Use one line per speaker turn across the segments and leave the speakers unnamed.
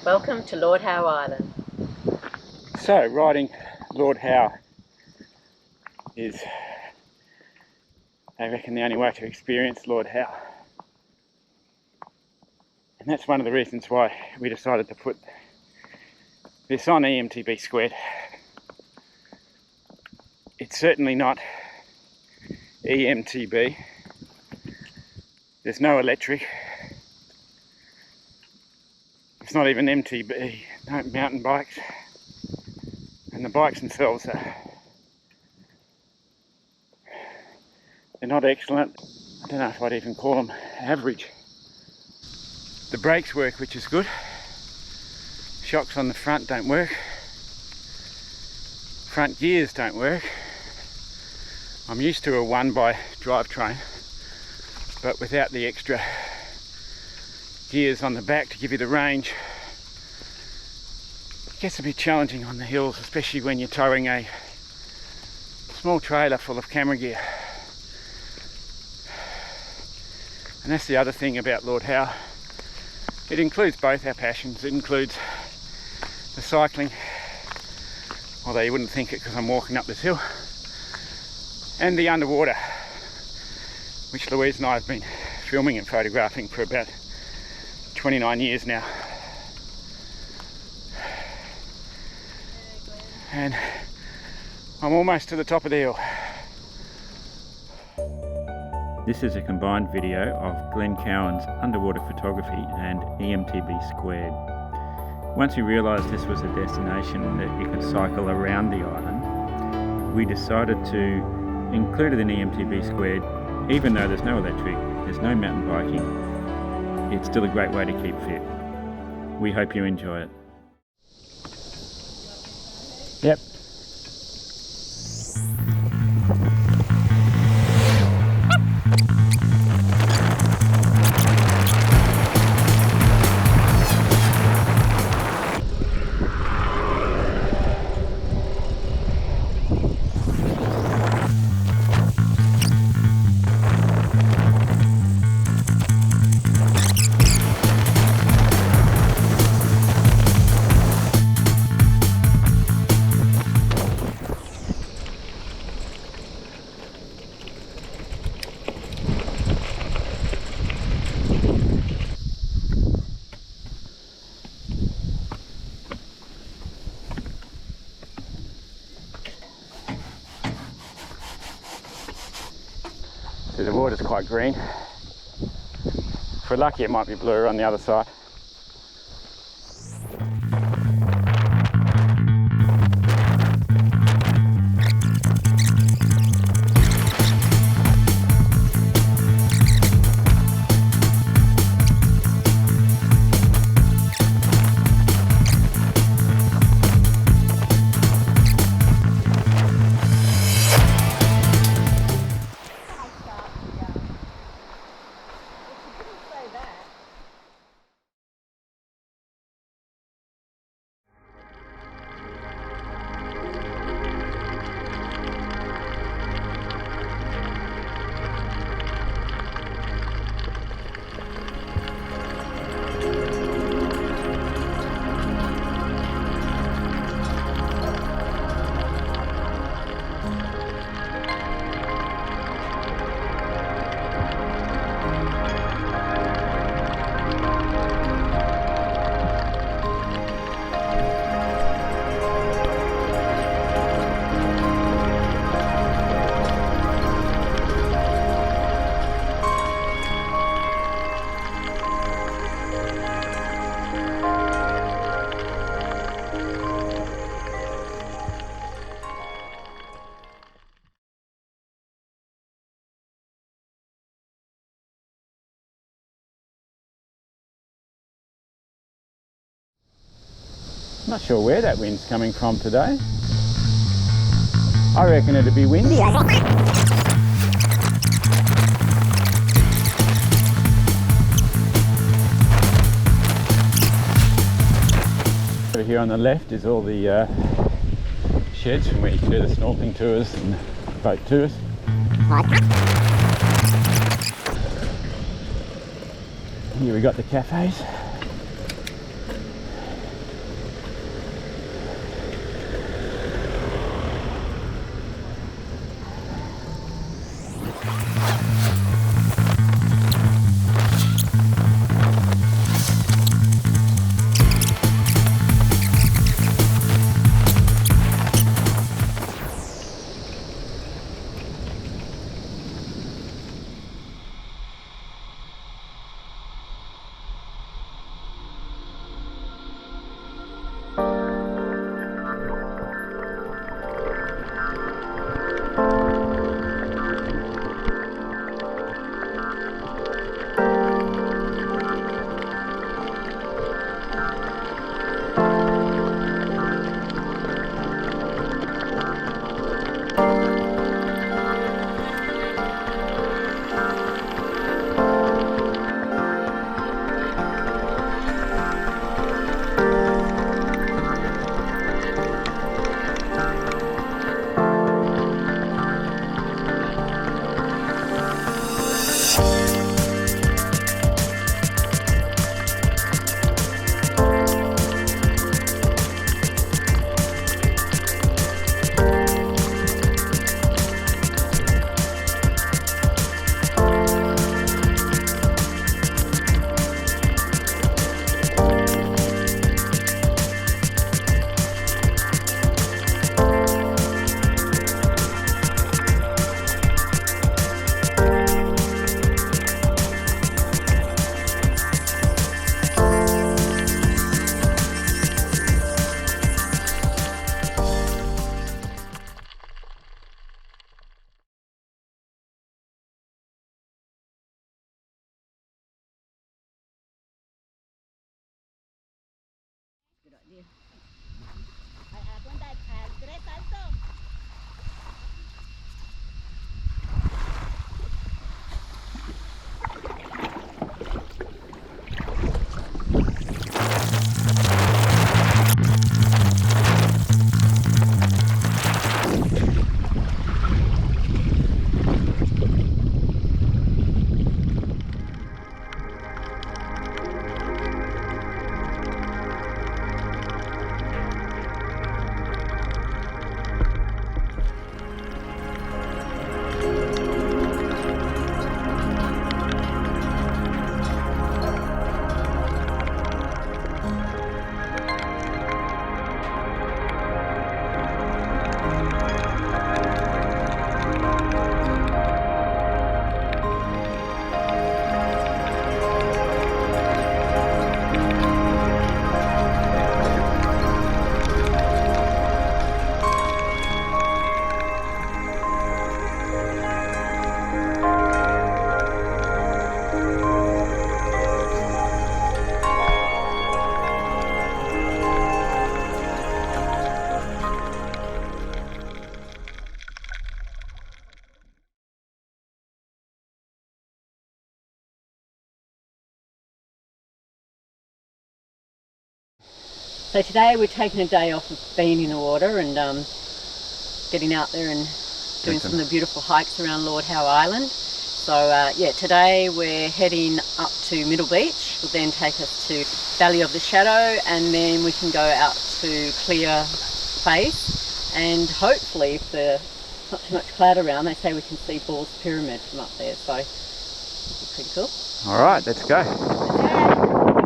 Welcome to Lord Howe Island.
So, riding Lord Howe is, I reckon, the only way to experience Lord Howe. And that's one of the reasons why we decided to put this on E-MTB squared. It's certainly not E-MTB. There's no electric. It's not even MTB, no mountain bikes. And the bikes themselves they're not excellent. I don't know if I'd even call them average. The brakes work, which is good. Shocks on the front don't work. Front gears don't work. I'm used to a 1x drivetrain, but without the extra gears on the back to give you the range. It gets a bit challenging on the hills, especially when you're towing a small trailer full of camera gear. And that's the other thing about Lord Howe. It includes both our passions. It includes the cycling, although you wouldn't think it because I'm walking up this hill, and the underwater, which Louise and I have been filming and photographing for about 29 years now. And I'm almost to the top of the hill. This is a combined video of Glen Cowans' underwater photography and E-MTB squared. Once we realised this was a destination that you could cycle around the island, we decided to include it in E-MTB squared. Even though there's no electric, there's no mountain biking, it's still a great way to keep fit. We hope you enjoy it. Yep. So the water's quite green. If we're lucky, it might be bluer on the other side. I'm not sure where that wind's coming from today. I reckon it'd be windy. Over here on the left is all the sheds from where you can do the snorkeling tours and boat tours. Here we got the cafes.
So today we're taking a day off of being in the water and getting out there and doing some of the beautiful hikes around Lord Howe Island. So yeah, today we're heading up to Middle Beach. Will then take us to Valley of the Shadow, and then we can go out to Clear Face, and hopefully if there's not too much cloud around, they say we can see Ball's Pyramid from up there, so it'll be pretty cool.
All right, let's go.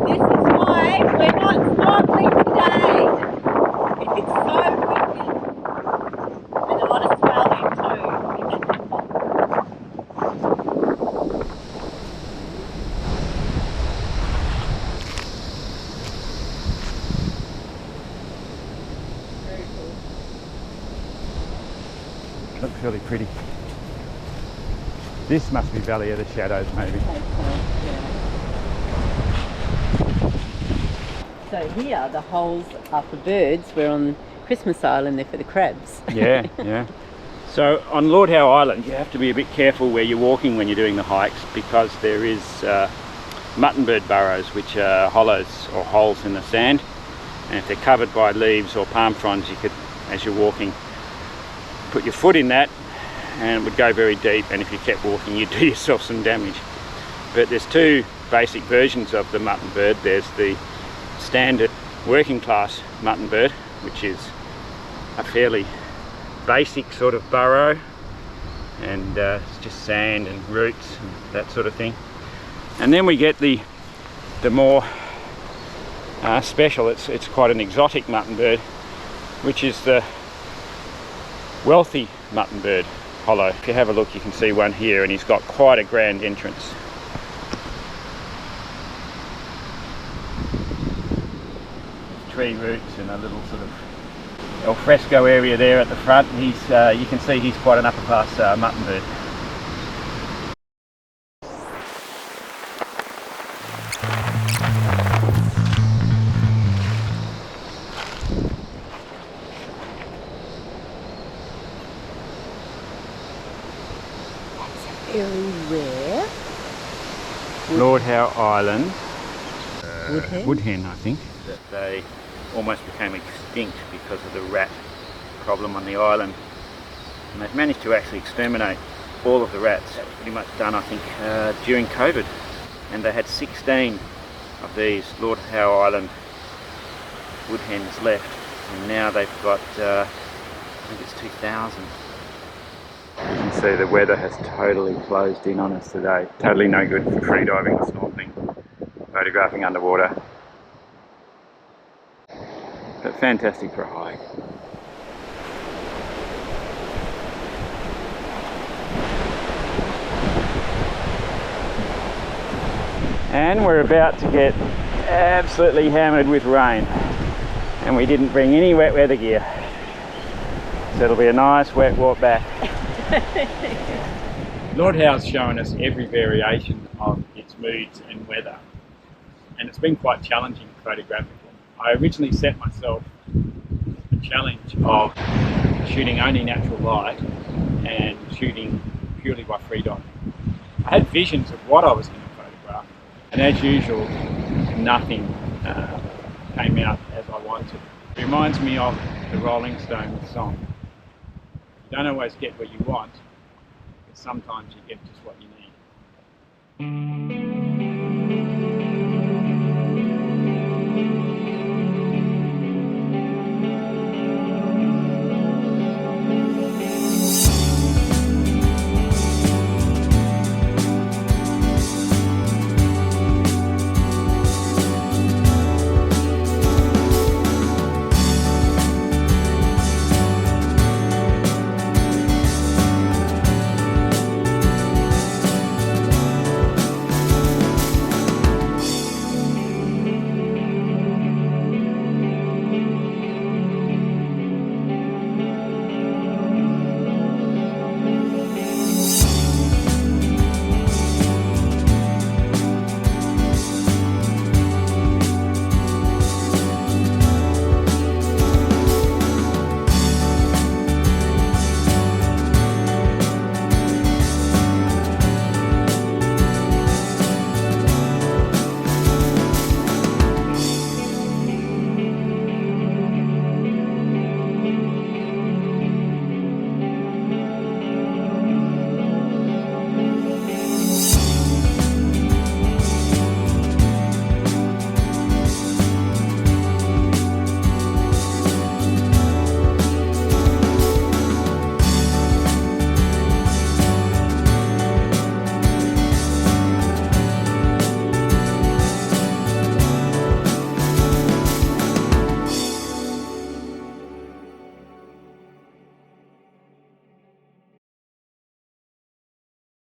This is why we're not snorkeling today. It's so windy and a lot of swelling too. Very cool.
Looks really pretty. This must be Valley of the Shadows, maybe.
So here the holes are for birds. We're on Christmas Island, they're for the crabs.
Yeah, yeah. So on Lord Howe Island you have to be a bit careful where you're walking when you're doing the hikes, because there is muttonbird burrows, which are hollows or holes in the sand, and if they're covered by leaves or palm fronds, you could, as you're walking, put your foot in that and it would go very deep, and if you kept walking you'd do yourself some damage. But there's two basic versions of the muttonbird. There's the standard working class muttonbird, which is a fairly basic sort of burrow, and it's just sand and roots and that sort of thing. And then we get the more special, it's quite an exotic muttonbird, which is the wealthy muttonbird hollow. If you have a look you can see one here, and he's got quite a grand entrance. Tree roots and a little sort of al fresco area there at the front. He's you can see he's quite an upper class muttonbird.
Very rare.
Lord Howe Island.
Woodhen?
I think. That they almost became extinct because of the rat problem on the island, and they've managed to actually exterminate all of the rats. That was pretty much done, I think, during COVID, and they had 16 of these Lord Howe Island wood hens left, and now they've got I think it's 2,000. You can see the weather has totally closed in on us today. Totally no good for freediving or snorkeling, photographing underwater. But fantastic for a hike. And we're about to get absolutely hammered with rain, and we didn't bring any wet weather gear, so it'll be a nice wet walk back. Lord Howe's shown us every variation of its moods and weather, and it's been quite challenging photographically. I originally set myself the challenge of shooting only natural light and shooting purely by free diving. I had visions of what I was going to photograph, and as usual, nothing came out as I wanted. It reminds me of the Rolling Stones song. You don't always get what you want, but sometimes you get just what you need.